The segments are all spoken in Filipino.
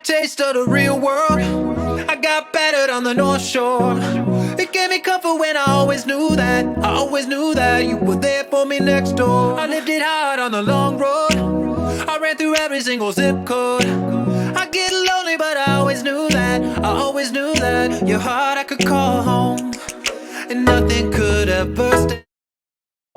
Taste of the real world. I got battered on the North Shore. It gave me comfort when I always knew that. I always knew that you were there for me next door. I lived it hard on the long road. I ran through every single zip code. I get lonely, but I always knew that. I always knew that your heart I could call home, and nothing could ever stay.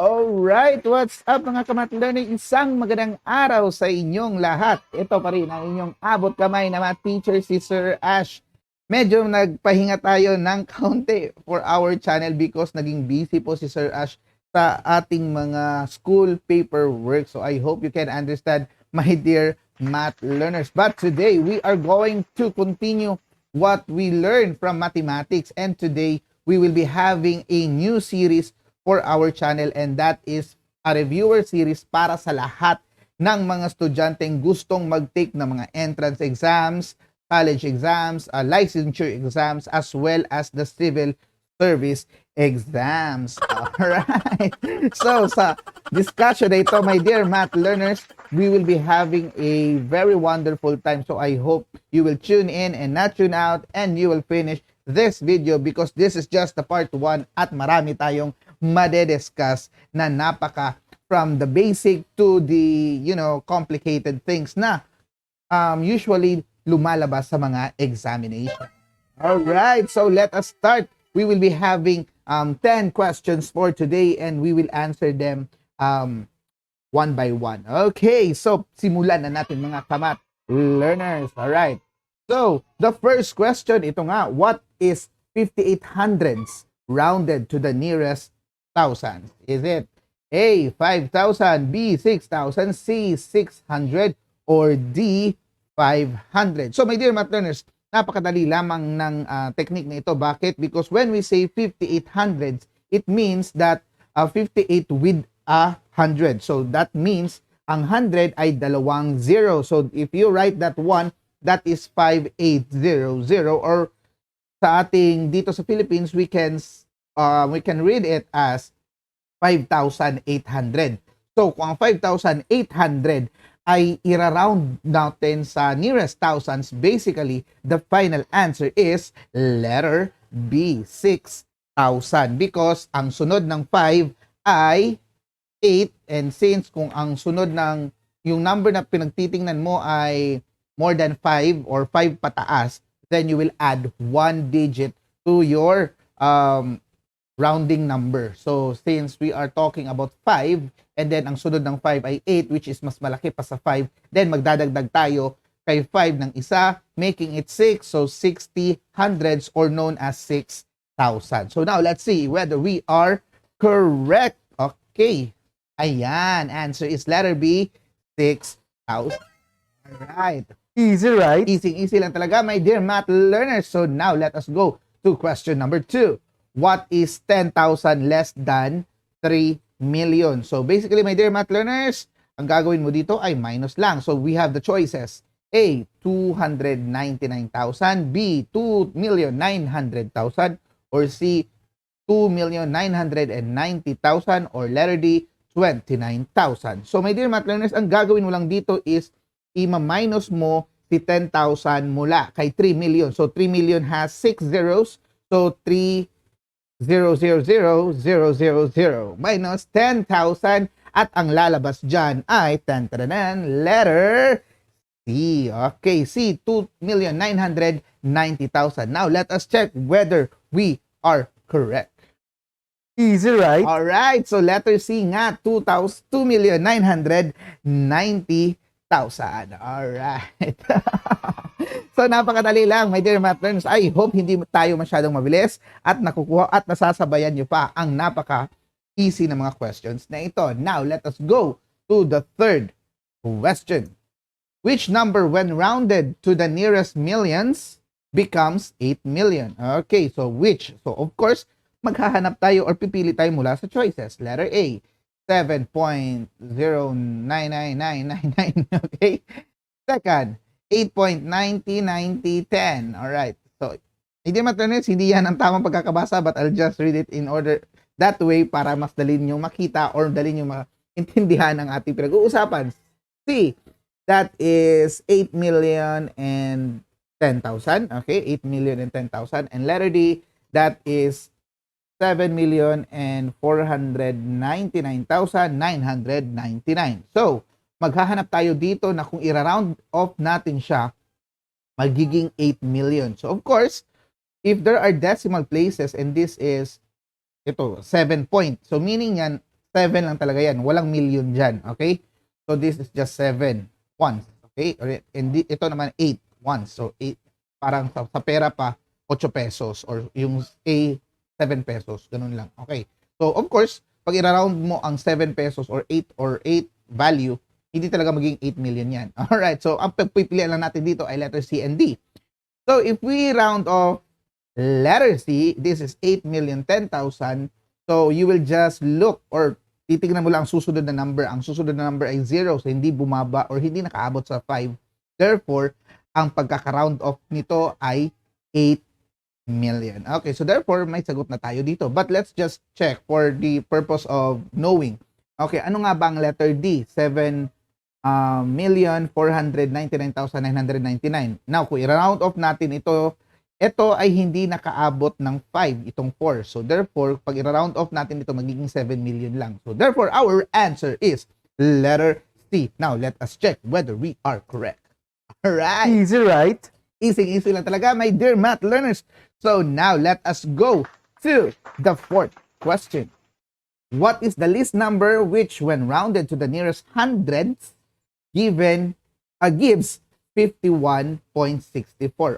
Alright, what's up mga Kamat Learning? Isang magandang araw sa inyong lahat. Ito pa rin ang inyong abot kamay na mga teacher, si Sir Ash. Medyo nagpahinga tayo ng kaunti for our channel because naging busy po si Sir Ash sa ating mga school paperwork. So I hope you can understand, my dear math learners. But today, we are going to continue what we learned from mathematics. And today, we will be having a new series for our channel, and that is a reviewer series para sa lahat ng mga estudyanteng gustong mag-take ng mga entrance exams, college exams, licensure exams, as well as the civil service exams. Alright. So, sa discussion na ito, my dear math learners, we will be having a very wonderful time. So, I hope you will tune in and not tune out, and you will finish this video because this is just the part 1 at marami tayong madediscuss na napaka from the basic to the, complicated things na usually lumalabas sa mga examination. Alright, so let us start. We will be having 10 questions for today and we will answer them one by one. Okay, so simulan na natin mga kamat learners. Alright, so the first question, ito nga, what is 5800s rounded to the nearest thousand? Is it A, 5,000, B, 6,000, C, 600, or D, 500? So my dear math learners, napakadali lamang ng technique na ito. Bakit? Because when we say 5800s, it means that 58 with 100. So that means ang 100 ay dalawang zero. So if you write that one, that is 5800, or sa ating dito sa Philippines, we can read it as 5,800. So, kung ang 5,800 ay ira-round natin sa nearest thousands, basically, the final answer is letter B, 6,000. Because ang sunod ng 5 ay 8, and since kung ang sunod ng yung number na pinagtitingnan mo ay more than 5 or 5 pataas, then you will add 1 digit to your rounding number. So, since we are talking about 5, and then ang sunod ng 5 ay 8, which is mas malaki pa sa 5, then magdadagdag tayo kay 5 ng isa, making it 6. So, 60 hundreds, or known as 6,000. So, now, let's see whether we are correct. Okay. Ayan. Answer is letter B, 6,000. Alright. Easy, right? Easy lang talaga, my dear math learners. So, now, let us go to question number 2. What is 10,000 less than 3 million? So, basically, my dear math learners, ang gagawin mo dito ay minus lang. So, we have the choices. A, 299,000. B, 2,900,000. Or C, 2,990,000. Or letter D, 29,000. So, my dear math learners, ang gagawin mo lang dito is i-minus mo si 10,000 mula kay 3 million. So, 3 million has 6 zeros. So, 3,000,000 minus 10,000, at ang lalabas dyan ay letter C. Okay, C, 2,990,000. Now, let us check whether we are correct. Easy, right? Alright, so letter C nga, 2,990,000. Alright. So, napakadali lang, my dear math learners. I hope hindi tayo masyadong mabilis at nakukuha at nasasabayan nyo pa ang napaka-easy na mga questions na ito. Now, let us go to the third question. Which number, when rounded to the nearest millions, becomes 8 million? Okay, so which? So, of course, maghahanap tayo or pipili tayo mula sa choices. Letter A, 7.099999. Okay? Second, 8.909010. Alright. So, hindi matlearners, hindi yan ang tamang pagkakabasa, but I'll just read it in order that way para mas dali nyo makita or dali nyo maintindihan ang ating pinag-uusapan. C, that is 8,010,000. Okay, 8,010,000. And letter D, that is 7,499,999. So, maghahanap tayo dito na kung i-round off natin siya, magiging 8 million. So, of course, if there are decimal places and this is ito 7 point. So, meaning yan, 7 lang talaga yan. Walang million dyan. Okay? So, this is just 7 ones. Okay? And ito naman 8 ones. So, 8, parang sa pera pa, 8 pesos. Or yung A, 7 pesos. Ganun lang. Okay. So, of course, pag i-round mo ang 7 pesos or 8 value, hindi talaga maging 8 million yan. Alright. So, ang pagpipilian lang natin dito ay letter C and D. So, if we round off letter C, this is 8,010,000. So, you will just look or titignan mo lang ang susunod na number. Ang susunod na number ay 0. So, hindi bumaba or hindi nakaabot sa 5. Therefore, ang pagkaka-round off nito ay 8 million. Okay, so therefore, may sagot na tayo dito. But let's just check for the purpose of knowing. Okay, ano nga ba ang letter D? 7,499,999. Now, kung i-round off natin ito ay hindi nakaabot ng 5, itong 4. So therefore, pag i-round off natin ito, magiging 7 million lang. So therefore, our answer is letter C. Now, let us check whether we are correct. Alright. Easy, right? Easy lang talaga, my dear math learners. So now, let us go to the fourth question. What is the least number which, when rounded to the nearest hundredths, gives 51.64?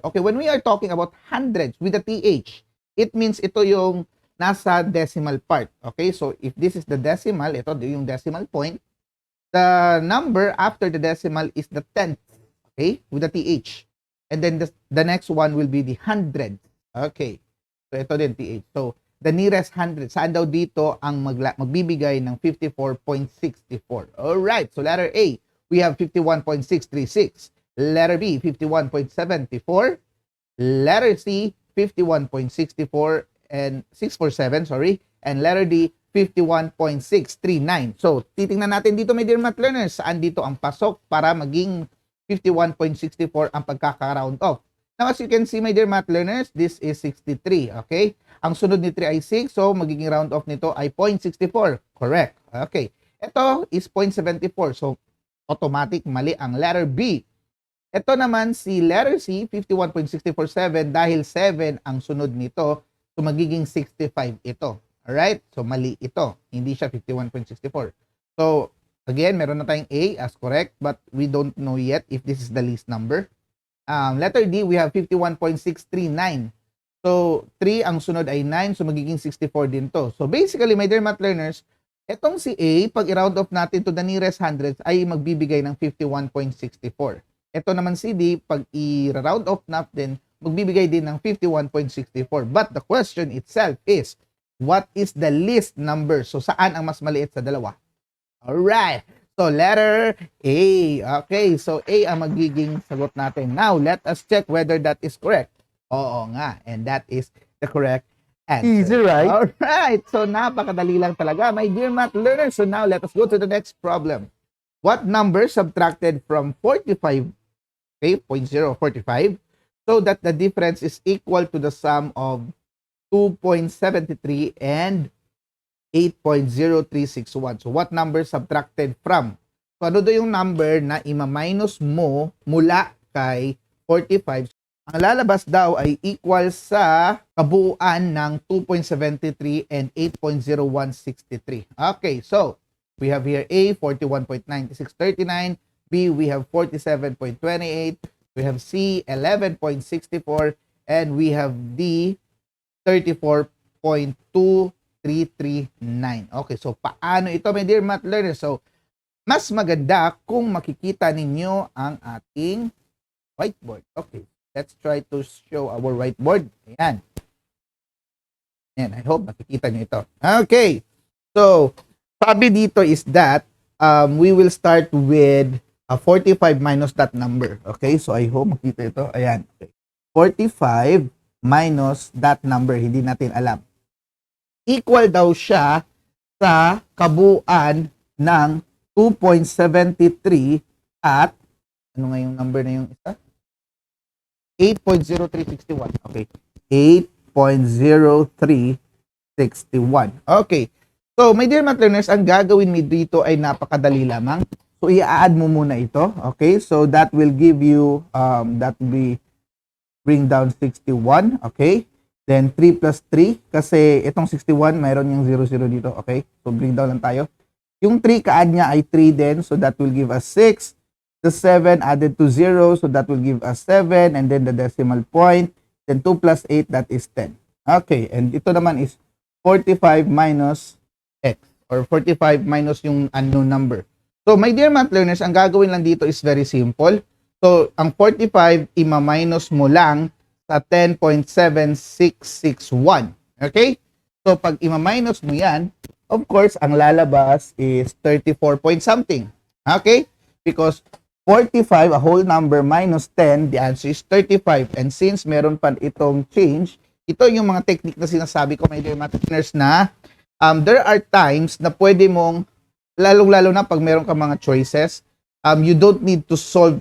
Okay, when we are talking about hundreds with the TH, it means ito yung nasa decimal part. Okay, so if this is the decimal, ito yung decimal point, the number after the decimal is the tenth. Okay, with the TH. And then the next one will be the hundred. Okay. So, ito din, TH. So, the nearest hundred. Saan daw dito ang magbibigay ng 54.64? Alright. So, letter A, we have 51.636. Letter B, 51.74. Letter C, 51.64 and 647, sorry. And letter D, 51.639. So, titingnan natin dito, my dear math learners, saan dito ang pasok para maging 51.64 ang pagkaka-round off. Now, as you can see, my dear math learners, this is 63, okay? Ang sunod ni 3 ay 6, so magiging round off nito ay 0.64. Correct. Okay. Ito is 0.74, so automatic mali ang letter B. Ito naman si letter C, 51.647, dahil 7 ang sunod nito, so magiging 65 ito. Alright? So mali ito. Hindi siya 51.64. So, again, meron na tayong A as correct, but we don't know yet if this is the least number. Letter D, we have 51.639. So, 3 ang sunod ay 9, so magiging 64 din to. So, basically, my dear math learners, etong si A, pag i-round off natin to the nearest hundreds, ay magbibigay ng 51.64. Ito naman si D, pag i-round off natin, magbibigay din ng 51.64. But the question itself is, what is the least number? So, saan ang mas maliit sa dalawa? Alright. So, letter A. Okay. So, A ang magiging sagot natin. Now, let us check whether that is correct. Oo nga. And that is the correct answer. Easy, right? Alright. So, napakadali lang talaga, my dear math learners. So, now, let us go to the next problem. What number subtracted from 45, okay, 0.045, so that the difference is equal to the sum of 2.73 and 8.0361. So, what number subtracted from? So, ano do yung number na ima-minus mo mula kay 45? Ang lalabas daw ay equal sa kabuuan ng 2.73 and 8.0163. Okay, so, we have here A, 41.9639. B, we have 47.28. We have C, 11.64. And we have D, 34.2. 339. Okay, so paano ito, my dear math learners? So, mas maganda kung makikita ninyo ang ating whiteboard. Okay, let's try to show our whiteboard. Ayan. Ayan, I hope makikita nyo ito. Okay, so, sabi dito is that we will start with 45 minus that number. Okay, so I hope makita ito. Ayan. Okay. 45 minus that number, hindi natin alam. Equal daw siya sa kabuuan ng 2.73 at Ano nga yung number na yung isa? 8.0361. Okay. 8.0361. Okay. So, my dear math learners, ang gagawin mo dito ay napakadali lamang. So, i-add mo muna ito. Okay. So, that will give you, that will be, bring down 61. Okay. Then, 3 plus 3. Kasi itong 61, mayroon yung 0, 0 dito. Okay. So, bring down lang tayo. Yung 3, ka-add niya ay 3 din. So, that will give us 6. The 7 added to 0. So, that will give us 7. And then, the decimal point. Then, 2 plus 8, that is 10. Okay. And ito naman is 45 minus x. Or 45 minus yung unknown number. So, my dear math learners, ang gagawin lang dito is very simple. So, ang 45, ima-minus mo lang sa 10.7661. Okay? So, pag ima-minus mo yan, of course, ang lalabas is 34 point something. Okay? Because 45, a whole number, minus 10, the answer is 35. And since meron pa itong change, ito yung mga technique na sinasabi ko, my dear math learners, na there are times na pwede mong, lalong-lalo na pag meron ka mga choices, you don't need to solve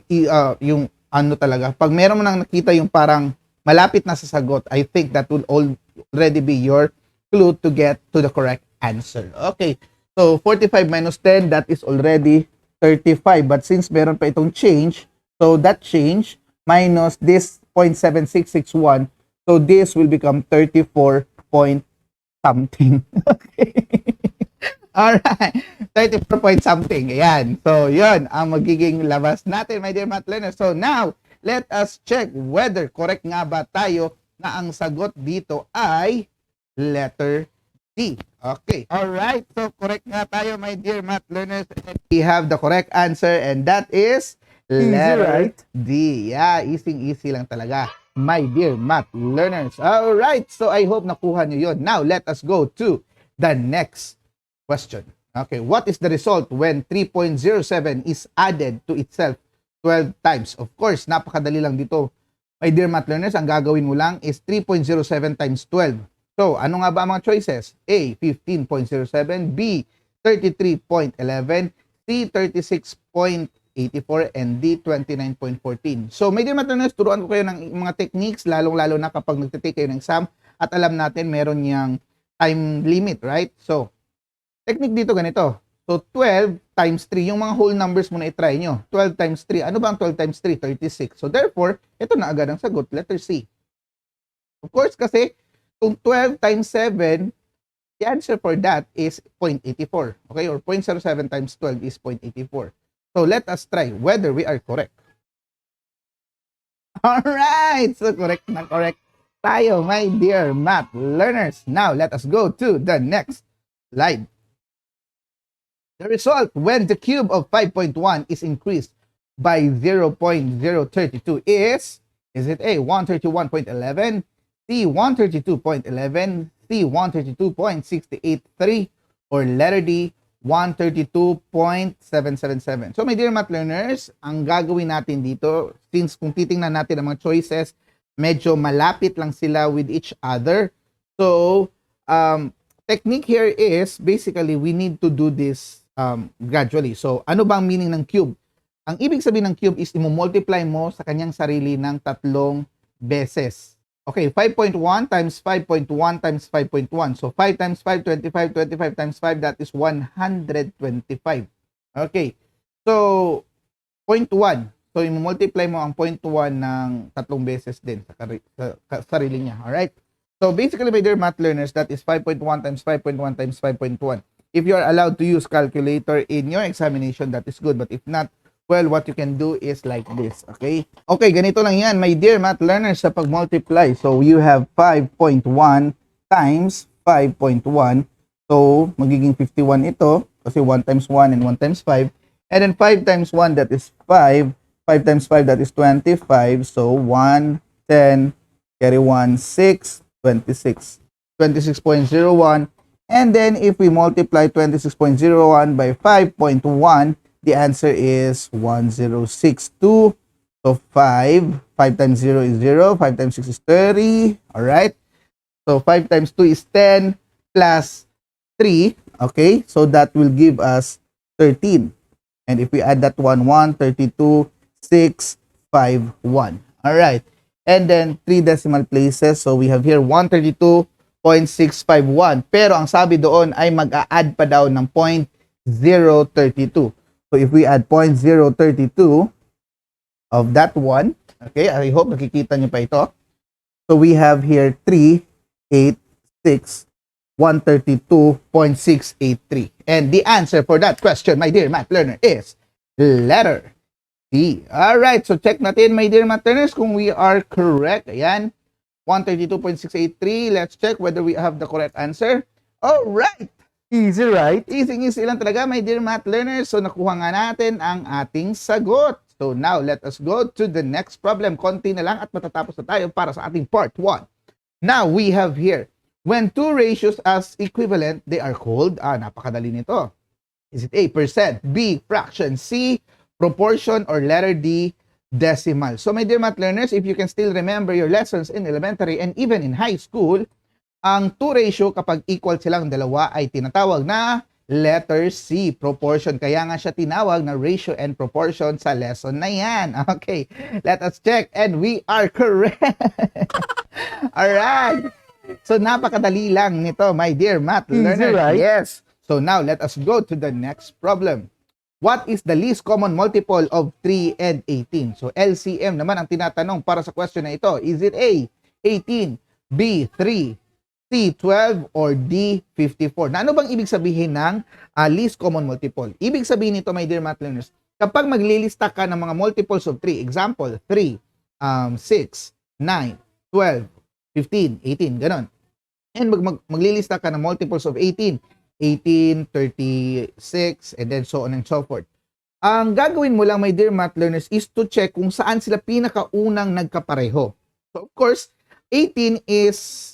yung ano talaga. Pag meron mo nang nakita yung parang malapit na sa sagot, I think that will already be your clue to get to the correct answer. Okay. So, 45 minus 10, that is already 35. But since meron pa itong change, so that change minus this 0.7661, so this will become 34 point something. Okay. Alright. 34 point something. Ayan. So, yun ang magiging labas natin, my dear math learners. So, now, let us check whether correct nga ba tayo na ang sagot dito ay letter D. Okay. Alright. So, correct nga tayo, my dear math learners. We have the correct answer and that is letter right? D. Yeah, easy lang talaga, my dear math learners. Alright. So, I hope nakuha nyo yun. Now, let us go to the next question. Okay. What is the result when 3.07 is added to itself 12 times? Of course, napakadali lang dito. My dear math learners, ang gagawin mo lang is 3.07 times 12. So, ano nga ba ang mga choices? A, 15.07, B, 33.11, C, 36.84, and D, 29.14. So, my dear math learners, turuan ko kayo ng mga techniques, lalong-lalo na kapag nagtitake kayo ng exam at alam natin meron niyang time limit, right? So, technique dito ganito. So, 12 times 3, yung mga whole numbers muna i-try nyo. 12 times 3, ano ba ang 12 times 3? 36. So, therefore, ito na agad ang sagot, letter C. Of course, kasi, kung 12 times 7, the answer for that is 0.84. Okay? Or 0.07 times 12 is 0.84. So, let us try whether we are correct. Alright! So, correct na correct tayo, my dear math learners. Now, let us go to the next slide. The result when the cube of 5.1 is increased by 0.032 is it A, 131.11, C, 132.11, C, 132.683, or letter D, 132.777. So, my dear math learners, ang gagawin natin dito, since kung titingnan natin ang mga choices, medyo malapit lang sila with each other. So, technique here is, basically, we need to do this gradually. So, ano bang meaning ng cube? Ang ibig sabihin ng cube is i-multiply mo sa kanyang sarili ng 3 beses. Okay, 5.1 times 5.1 times 5.1. So, 5 times 5, 25, 25 times 5, that is 125. Okay. So, 0.1. So, i-multiply mo ang 0.1 ng 3 beses din sa sarili niya. Alright? So, basically, my dear math learners, that is 5.1 times 5.1 times 5.1. If you are allowed to use calculator in your examination, that is good. But if not, well, what you can do is like this, okay? Okay, ganito lang yan, my dear math learners, sa pag-multiply. So, you have 5.1 times 5.1. So, magiging 51 ito, kasi 1 times 1 and 1 times 5. And then 5 times 1, that is 5. 5 times 5, that is 25. So, 1, 10, carry 1, 6, 26. 26.01. And then, if we multiply 26.01 by 5.1, the answer is 1062. So, 5 times 0 is 0. 5 times 6 is 30. Alright? So, 5 times 2 is 10 plus 3. Okay? So, that will give us 13. And if we add that 1, 32, All right. And then 3 decimal places. So we have here 132.651. Pero ang sabi doon ay mag-a-add pa daw ng 0.032. So if we add 0.032 of that one, okay, I hope nakikita nyo pa ito. So we have here 132.683. And the answer for that question, my dear math learner, is letter C. Alright, so check natin, my dear math learners, kung we are correct. Ayan, 132.683. Let's check whether we have the correct answer. Alright, easy, right? Easy lang talaga, my dear math learners. So nakuha nga natin ang ating sagot. So now, let us go to the next problem. Konti na lang at matatapos na tayo para sa ating part 1. Now, we have here, when two ratios as equivalent, they are called, napakadali nito. Is it A, percent, B, fraction, C, proportion, or letter D, decimal? So, my dear math learners, if you can still remember your lessons in elementary and even in high school, ang two ratio kapag equal silang dalawa ay tinatawag na letter C, proportion. Kaya nga siya tinawag na ratio and proportion sa lesson na yan. Okay, let us check and we are correct. Alright. So, napakadali lang nito, my dear math learners. right? Yes. So, now, let us go to the next problem. What is the least common multiple of 3 and 18? So, LCM naman ang tinatanong para sa question na ito. Is it A, 18, B, 3, C, 12, or D, 54? Na ano bang ibig sabihin ng least common multiple? Ibig sabihin nito, my dear math learners, kapag maglilista ka ng mga multiples of 3, example, 3, 6, 9, 12, 15, 18, ganon. And maglilista ka ng multiples of 18, 36, and then so on and so forth. Ang gagawin mo lang, my dear math learners, is to check kung saan sila pinakaunang nagkapareho. So, of course, 18 is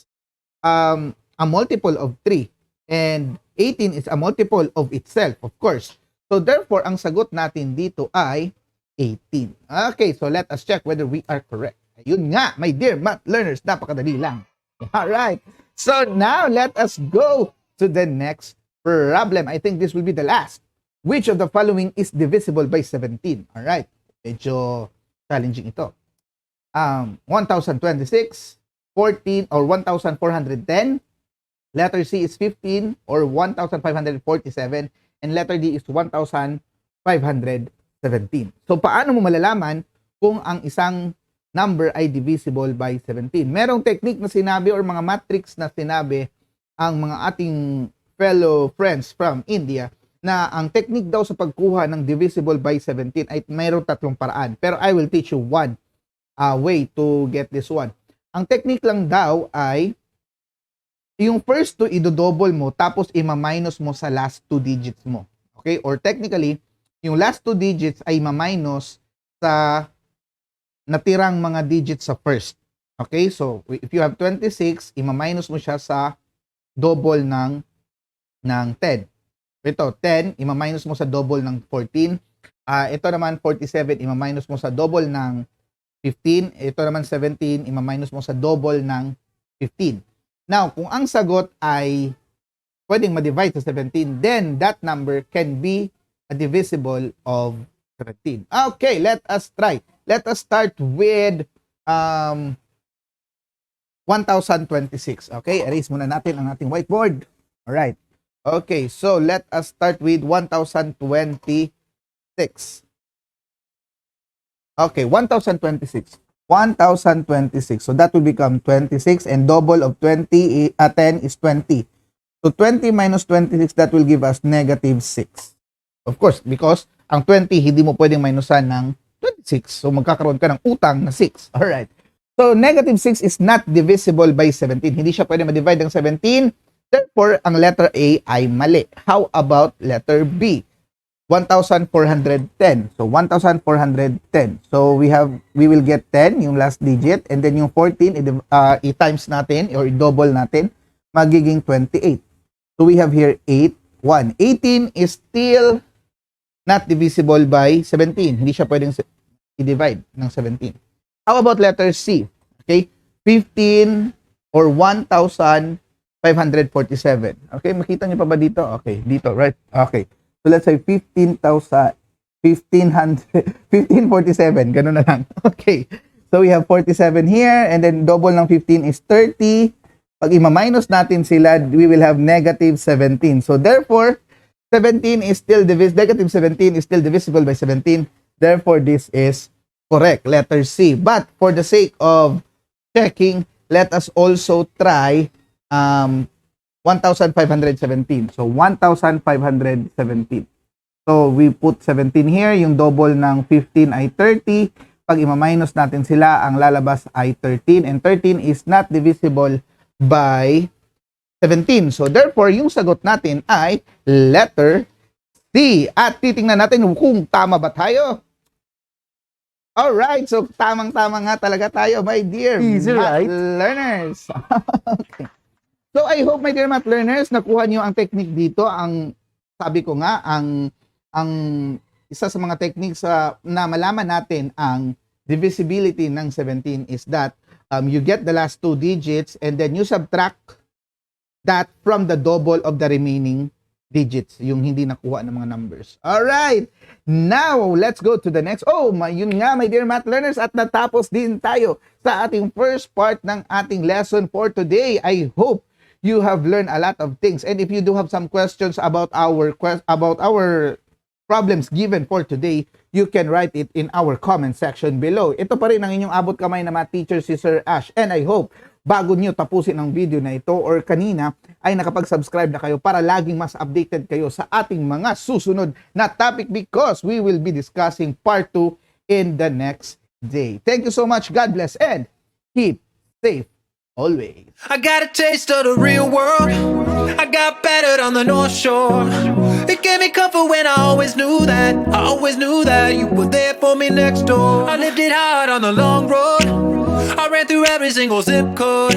a multiple of 3. And 18 is a multiple of itself, of course. So, therefore, ang sagot natin dito ay 18. Okay, so let us check whether we are correct. Ayun nga, my dear math learners, napakadali lang. Alright, so now let us go to the next problem. I think this will be the last. Which of the following is divisible by 17? Alright, medyo challenging ito. 1026, 14, or 1410. Letter C is 15 or 1547. And letter D is 1517. So, paano mo malalaman kung ang isang number ay divisible by 17? Merong technique na sinabi or mga matrix na sinabi ang mga ating fellow friends from India na ang technique daw sa pagkuha ng divisible by 17 ay mayroong tatlong paraan. Pero I will teach you one way to get this one. Ang technique lang daw ay yung first two idodouble mo tapos ima-minus mo sa last two digits mo. Okay? Or technically, yung last two digits ay ima-minus sa natirang mga digits sa first. Okay? So, if you have 26, ima-minus mo siya sa double ng 10. Ito, 10, ima-minus mo sa double ng 14. Ito naman, 47, ima-minus mo sa double ng 15. Ito naman 17, ima-minus mo sa double ng 15. Now, kung ang sagot ay pwedeng ma-divide sa 17, then that number can be a divisible of 17. Okay, let us try. Let us start with 1026. Okay, erase muna natin ang ating whiteboard. Alright. Okay, so let us start with 1026. Okay, 1026. 1026. So that will become 26 and double of 10 is 20. So 20 minus 26, that will give us negative 6. Of course, because ang 20 hindi mo pwedeng minusan ng 26. So magkakaroon ka ng utang na 6. Alright. So negative 6 is not divisible by 17. Hindi siya pwede ma-divide ng 17. Therefore, ang letter A ay mali. How about letter B? 1,410. So, 1,410. So, we will get 10, yung last digit, and then yung 14, i-times natin, or i-double natin, magiging 28. So, we have here 8, 1. 18 is still not divisible by 17. Hindi siya pwedeng i-divide ng 17. How about letter C? Okay, 15 or 1,547. Okay, makita niyo pa ba dito? Okay, dito, right? Okay. So, let's say 15,000. 1500, 1547, ganun na lang. Okay. So we have 47 here, and then double ng 15 is 30. Pag ima-minus natin sila, we will have negative 17. So therefore, 17 is still negative 17 is still divisible by 17. Therefore, this is correct, letter C. But for the sake of checking, let us also try 1,517. So 1,517. So we put 17 here, yung double ng 15 ay 30. Pag ima-minus natin sila, ang lalabas ay 13, and 13 is not divisible by 17. So therefore, yung sagot natin ay letter C. At titingnan natin kung tama ba tayo. Alright, so tamang-tama nga talaga tayo, my dear Easy, math right? learners. Okay. So I hope, my dear math learners, nakuha niyo ang technique dito. Ang sabi ko nga, ang isa sa mga techniques na malaman natin ang divisibility ng 17 is that you get the last two digits and then you subtract that from the double of the remaining digits, yung hindi nakuha ng mga numbers. Alright, now let's go to the next. Yun nga, my dear math learners, at natapos din tayo sa ating first part ng ating lesson for today. I hope you have learned a lot of things, and if you do have some questions about our problems given for today, you can write it in our comment section below. Ito pa rin ang inyong abot kamay na math teacher, si Sir Ash, and I hope bago nyo tapusin ang video na ito or kanina ay nakapag-subscribe na kayo para laging mas updated kayo sa ating mga susunod na topic, because we will be discussing part 2 in the next day. Thank you so much. God bless and keep safe always. I got a taste of the real world. I got battered on the North Shore. It gave me comfort when I always knew that. I always knew that you were there for me next door. I lived it hard on the long road. I ran through every single zip code.